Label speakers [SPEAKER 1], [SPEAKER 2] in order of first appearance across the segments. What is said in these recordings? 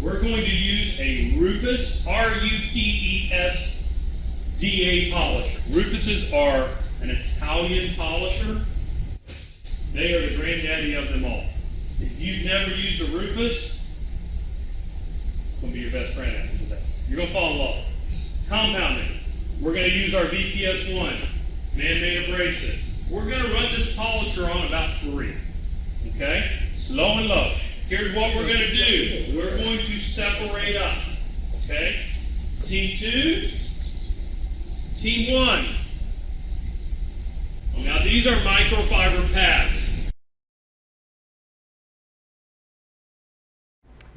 [SPEAKER 1] we're going to use a Rupes, R-U-P-E-S, DA polisher. Rupuses are an Italian polisher. They are the granddaddy of them all. If you've never used a Rupes, it's going to be your best friend after today. You're going to fall in love. Compounding. We're going to use our VPS1, man-made abrasives. We're going to run this polisher on about 3. Okay? Slow and low. Here's what we're going to do. We're going to separate up. Okay? Team 2, Team 1. Now these are microfiber pads.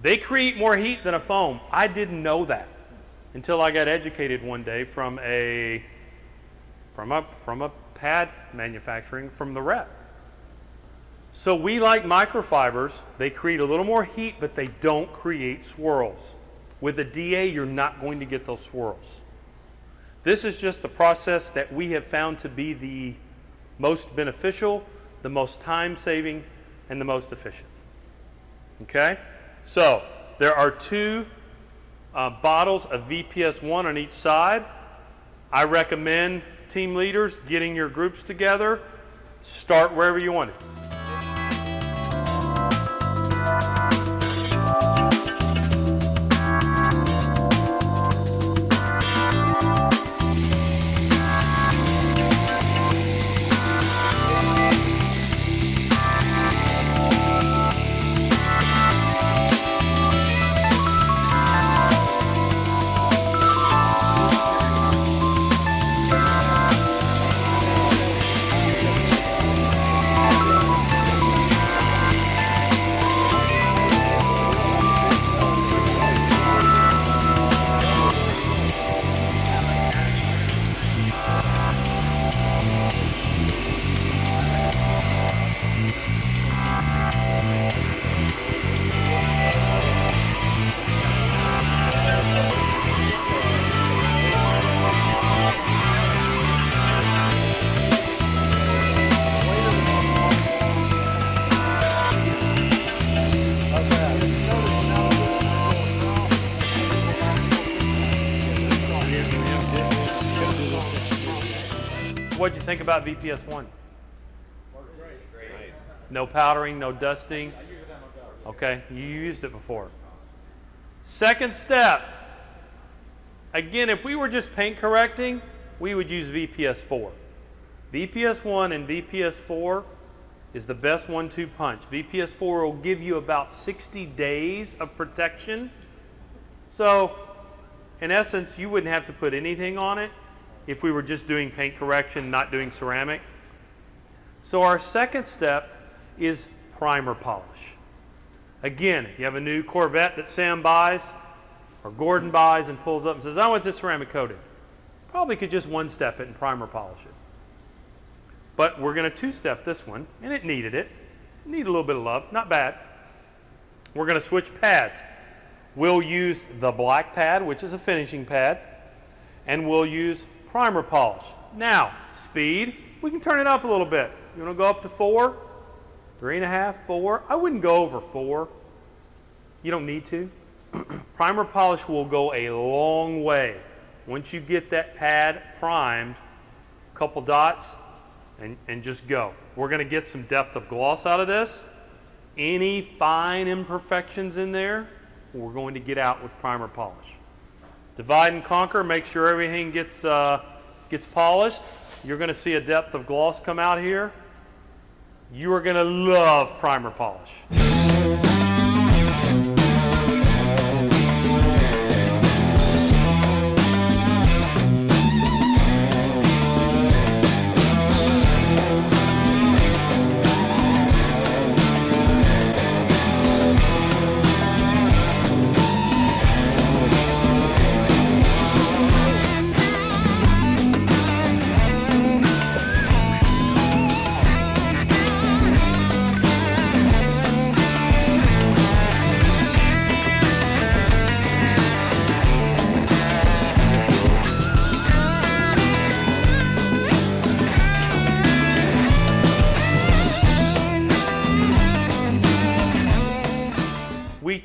[SPEAKER 1] They create more heat than a foam. I didn't know that until I got educated one day from a pad manufacturing from the rep. So we like microfibers. They create a little more heat, but they don't create swirls. With a DA, you're not going to get those swirls. This is just the process that we have found to be the most beneficial, the most time-saving, and the most efficient. Okay? So there are 2 bottles of VPS1 on each side. I recommend team leaders getting your groups together. Start wherever you want it. What'd you think about VPS1? No powdering, no dusting. Okay, you used it before. Second step. Again, if we were just paint correcting, we would use VPS4. VPS1 and VPS4 is the best 1-2 punch. VPS4 will give you about 60 days of protection. So, in essence, you wouldn't have to put anything on it if we were just doing paint correction, not doing ceramic. So our second step is primer polish. Again, if you have a new Corvette that Sam buys or Gordon buys and pulls up and says, I want this ceramic coated, probably could just 1-step it and primer polish it. But we're going to 2-step this one, and it needed it. Need a little bit of love, not bad. We're going to switch pads. We'll use the black pad, which is a finishing pad, and we'll use primer polish. Now, speed, we can turn it up a little bit. You want to go up to 4, 3.5, 4? I wouldn't go over 4. You don't need to. Primer polish will go a long way. Once you get that pad primed, a couple dots, and just go. We're going to get some depth of gloss out of this. Any fine imperfections in there, we're going to get out with primer polish. Divide and conquer, make sure everything gets polished. You're going to see a depth of gloss come out here. You are going to love primer polish.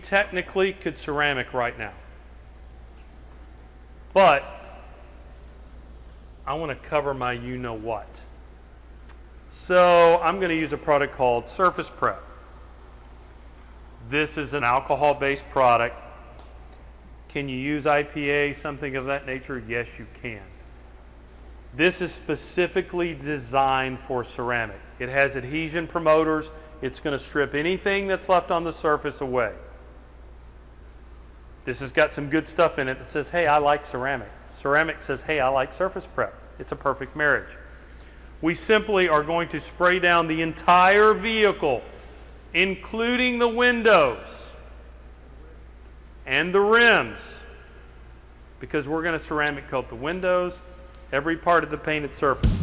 [SPEAKER 1] technically could ceramic right now. But I want to cover my you-know-what. So I'm going to use a product called Surface Prep. This is an alcohol-based product. Can you use IPA, something of that nature? Yes, you can. This is specifically designed for ceramic. It has adhesion promoters. It's going to strip anything that's left on the surface away. This has got some good stuff in it that says, hey, I like ceramic. Ceramic says, hey, I like Surface Prep. It's a perfect marriage. We simply are going to spray down the entire vehicle, including the windows and the rims, because we're going to ceramic coat the windows, every part of the painted surface.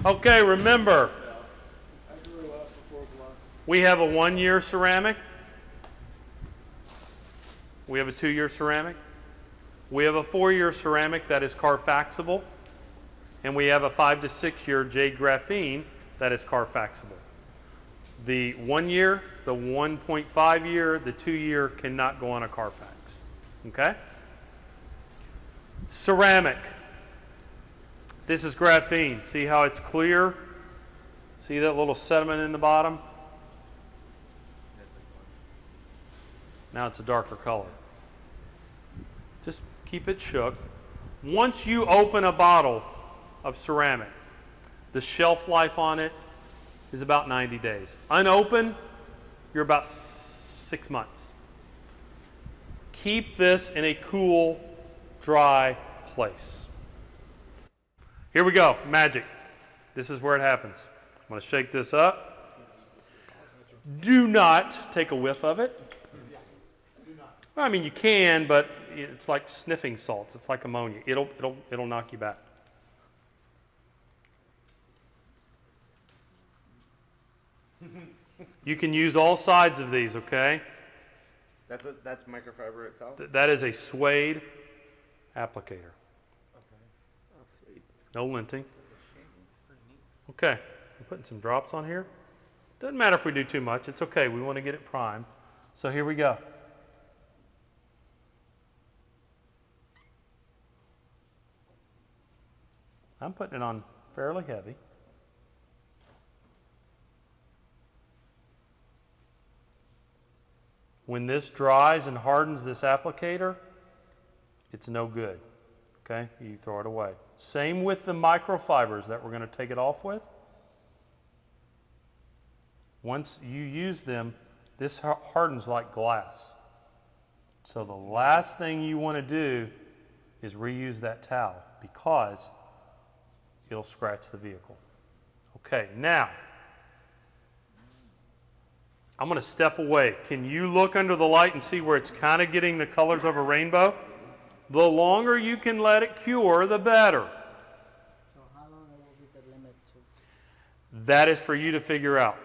[SPEAKER 1] Okay, remember, we have a 1-year ceramic. We have a 2-year ceramic. We have a 4-year ceramic that is Carfaxable. And we have a 5 to 6-year Jade Graphene that is Carfaxable. The 1-year, the 1.5-year, the 2-year cannot go on a Carfax. Okay? Ceramic. This is graphene. See how it's clear? See that little sediment in the bottom? Now it's a darker color. Just keep it shook. Once you open a bottle of ceramic, the shelf life on it is about 90 days. Unopened, you're about 6 months. Keep this in a cool, dry place. Here we go, magic. This is where it happens. I'm going to shake this up. Do not take a whiff of it. Well, I mean, you can, but it's like sniffing salts. It's like ammonia. It'll knock you back. You can use all sides of these, okay?
[SPEAKER 2] That's microfiber itself?
[SPEAKER 1] That is a suede applicator.
[SPEAKER 2] Sweet.
[SPEAKER 1] No linting. Okay, I'm putting some drops on here. Doesn't matter if we do too much. It's okay. We want to get it primed. So here we go. I'm putting it on fairly heavy. When this dries and hardens this applicator, it's no good. Okay, you throw it away. Same with the microfibers that we're going to take it off with. Once you use them, this hardens like glass. So the last thing you want to do is reuse that towel because it'll scratch the vehicle. Okay, now I'm going to step away. Can you look under the light and see where it's kind of getting the colors of a rainbow? The longer you can let it cure, the better.
[SPEAKER 3] So how long will be the limit to?
[SPEAKER 1] That is for you to figure out.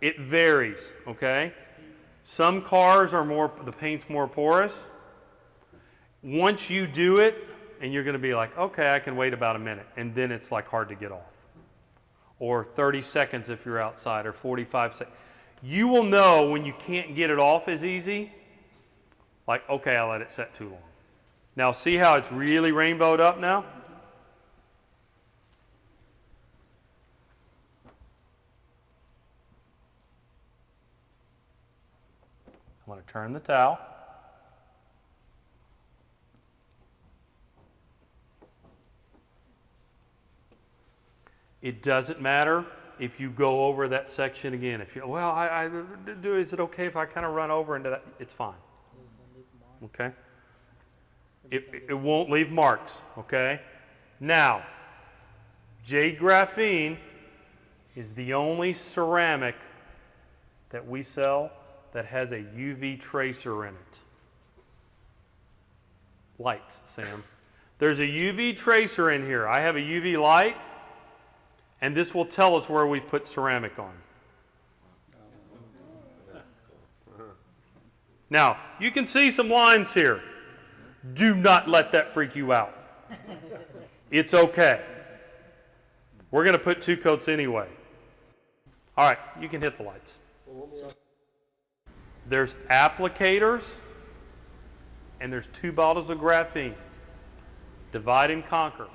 [SPEAKER 1] It varies, okay? Some cars are the paint's more porous. Once you do it, and you're going to be like, okay, I can wait about a minute, and then it's like hard to get off. Or 30 seconds if you're outside, or 45 seconds. You will know when you can't get it off as easy, like, okay, I let it set too long. Now see how it's really rainbowed up now? I'm going to turn the towel. It doesn't matter if you go over that section again. If you, well, is it okay if I kind of run over into that? It's fine. Okay? It won't leave marks, okay? Now, Jade Graphene is the only ceramic that we sell that has a UV tracer in it. lights, Sam. There's a UV tracer in here. I have a UV light, and this will tell us where we've put ceramic on. Now, you can see some lines here. Do not let that freak you out. It's okay. We're going to put 2 coats anyway. All right, you can hit the lights. There's applicators, and there's 2 bottles of graphene. Divide and conquer.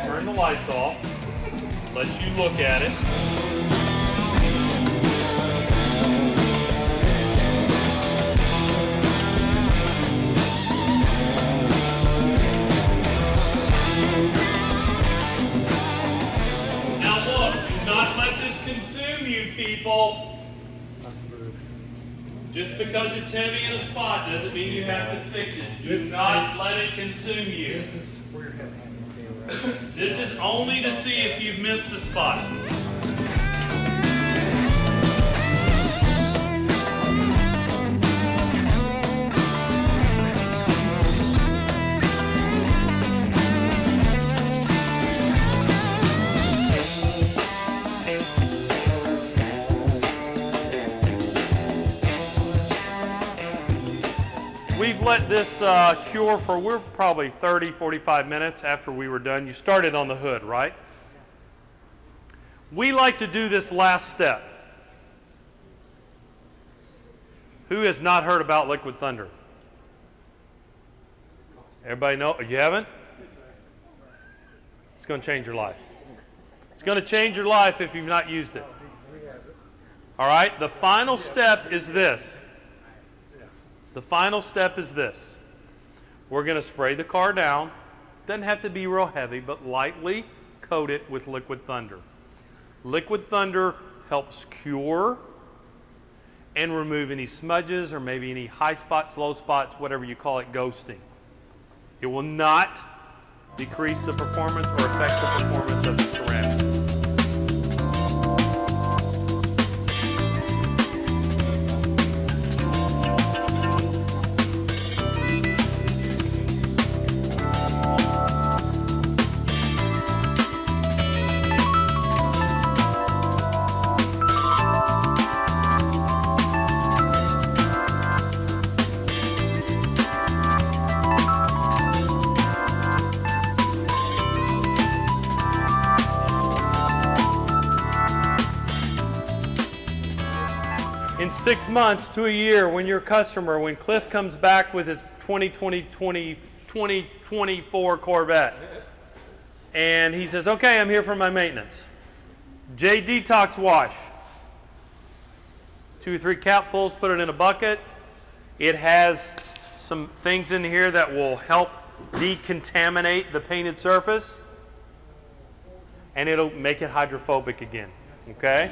[SPEAKER 1] Turn the lights off, let you look at it. Now look, do not let this consume you, people. Just because it's heavy in a spot doesn't mean you have to fix it. Do not let it consume you.
[SPEAKER 4] This is where you're having
[SPEAKER 1] This is only to see if you've missed a spot. We've let this cure for, we're probably 30, 45 minutes after we were done. You started on the hood, right? We like to do this last step. Who has not heard about Liquid Thunder? Everybody know? You haven't? It's going to change your life. It's going to change your life if you've not used it. All right? The final step is this. The final step is this. We're going to spray the car down. Doesn't have to be real heavy, but lightly coat it with Liquid Thunder. Liquid Thunder helps cure and remove any smudges or maybe any high spots, low spots, whatever you call it, ghosting. It will not decrease the performance or affect the performance of the ceramic. In 6 months to a year, when your customer, when Cliff comes back with his 2024 Corvette, and he says, okay, I'm here for my maintenance. J Detox Wash. 2 or 3 capfuls, put it in a bucket. It has some things in here that will help decontaminate the painted surface, and it'll make it hydrophobic again, okay?